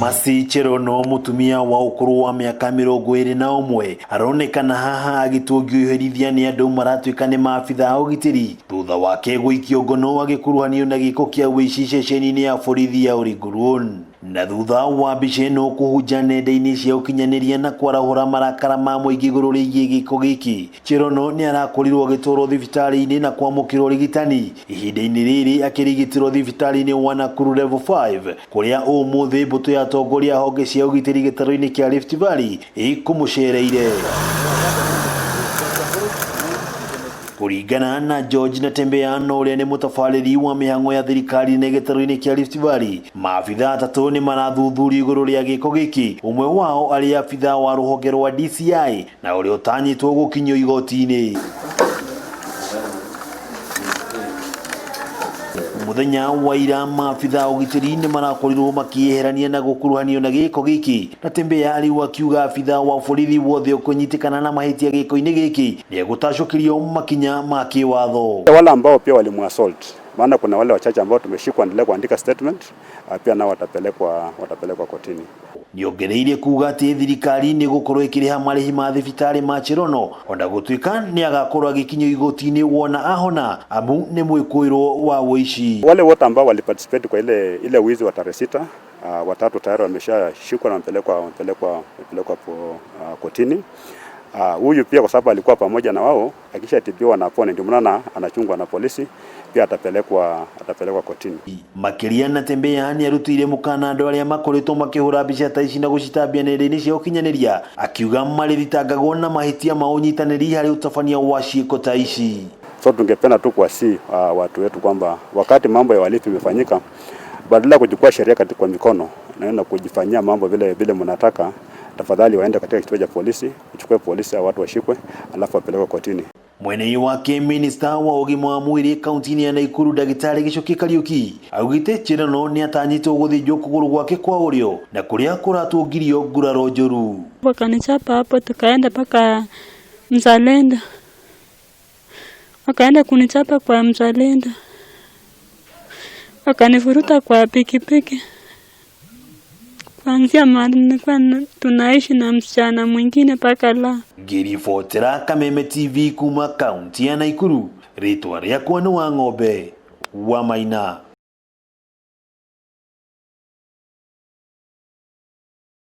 Masi Cherono mutumia wa ukuru wa miaka 21 aronekana haha agitungio herithia ni andu maratuika ni maabitha ugitiri thutha wake guikio ngono agikuruhanio na giko kia wici ceceni-ini ya borithi ya Ulingo Road. Na thutha wa mbica ĩno kũhunja nenda-inĩ cia ũkinyanĩria na kwarahũra marakara ma mũingĩ igũrũ rĩgiĩ gĩko gĩkĩ, Cherono nĩ arakorirwo agĩtwarwo thibitarĩ-inĩ na kwamũkĩrwo ũrigitani ihinda-inĩ rĩrĩ akĩrigitĩrwo thibitarĩ-inĩ wa Nakuru Level 5 kũrĩa ũmũthĩ mbũtũ ya atongoria honge cia ũgitĩri gĩtarũ-inĩ kĩa Rift Valley ĩkũmũcereire. Kuringana na George Natembeya ũrĩa nĩ mũtabarĩri wa mĩhang'o ya thirikari na gĩtarũ-inĩ kĩa Rift Valley, maabitha atatũ nĩ marathuthuria igũrũ rĩa gĩko gĩkĩ, ũmwe wao arĩ abitha wa rũhonge rwa DCI na ũrĩa ũtanyĩtwo gũkinyio igoti-inĩ. Muthenya wa ira maabitha ugitiri nĩ marakorirwo makĩeherania na gũkuruhanio na gĩko gĩkĩ. Natembeya rĩu akiuga abitha wa borithi wothe ũkũnyitikana na mahĩtia gĩko-inĩ gĩkĩ nĩ egũtacũkĩrio makinya ma kĩwatho. Wale ambao pia walimuassault, maana kuna wale wachache ambao tumeshikwa endelea kuandika statement, pia nao watapelekwa kotini. Nĩongereire kuga atĩ thirikari nĩ gũkorwo ĩkĩrĩha marĩhi ma thibitarĩ ma Cherono ona gũtuĩka nĩ agakorwo agĩkinyio igoti-inĩ wona ahona amu nĩ mwĩkũĩrwo wa ũici. Wale wote ambao waliparticipate kwa ile wizi wa tarehe 6, watatu tayari wameshashikwa na wamepelekwa kotini. Huyu pia kwa sababu alikuwa pamoja na wao akishatibiwa na apone, ndio maana anachungwa na polisi, pia atapelekwa kotini. Makiria Natembeya nĩ arutĩire mũkana andũ arĩa makoretwo makĩhũra mbica ta ici na gũcitambia nenda-inĩ cia ũkinyanĩria, akiuga marĩthitangagwo na mahĩtia ma ũnyitanĩri harĩ ũtabania wa ciĩko ta ici. So tungependa tu kuwasihi watu wetu kwamba wakati mambo ya uhalifu imefanyika, badala kuchukua sheria katika mikono na kujifanyia mambo vile mnataka, tafadhali waende katika kituo cha polisi, uchukue polisi au watu washikwe alafu wapelekwe kotini. Mwene wake minister wa ũgima wa mwĩrĩ kaunti-inĩ ya Nakuru Ndagĩtarĩ Gĩchoki Kariuki augĩte Cherono nĩ atanyĩtwo gũthĩnjwo kũgũrũ gwake kwa ũrĩo na kũrĩa kũratũngirio nguraro njũru. Wakanichapa hapo, tukaenda mpaka Mzalendo, wakaenda kunichapa kwa Mzalendo, wakanifuruta kwa pikipiki. Kuanzia mahali nilikuwa tunaishi na msichana mwingine mpaka la. Ngĩribotera Kameme TV kuma kaunti ya Nakuru, rĩtwa rĩakwa nĩ Wang'ombe wa Maina.